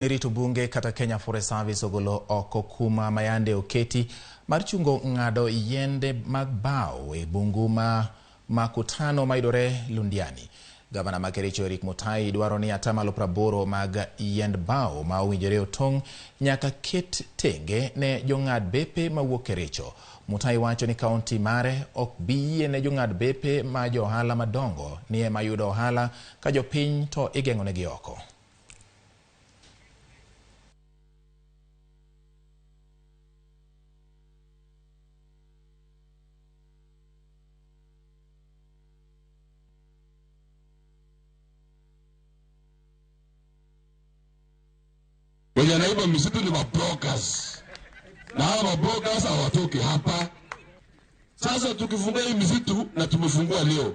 Rito bunge kata Kenya Forest Service ogolo oko kuma mayande oketi mar chungo ng'ado yiende mag bao e bungu ma makutano maidore Lundiani. Gavana ma Kericho Mutai dwaro ni atamalo 80 mag yiend bao ma owinjore otong' nyaka ket tenge ne jong'ad bepe mawuok Kericho. Mutai wacho ni kaunti mare ok bi yie ne jong'ad bepe ma johala madongo ni ema yudo ohala ka jopiny to igeng'onegi oko. Wenye naiba misitu ni mabrokers. Na hawa mabrokers hawatoki hapa. Sasa tukifungua hii misitu na tumefungua leo.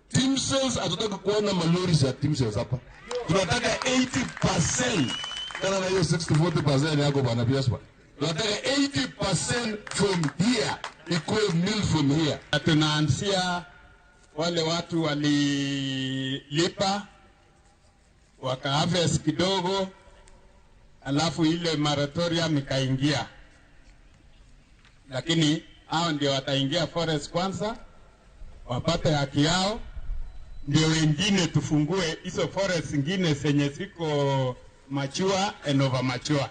Team sales hatutaka kuona malori za team sales hapa. Tunataka 80%. Kana na hiyo 60-40% yako bwana Piaspa. Tunataka 80% from here. Equal meal from here. Tunaanzia wale watu walilipa wakaharvest kidogo, alafu ile moratorium ikaingia. Lakini hao ndio wataingia forest kwanza, wapate haki yao, ndio wengine tufungue hizo forest zingine zenye ziko mature and over mature.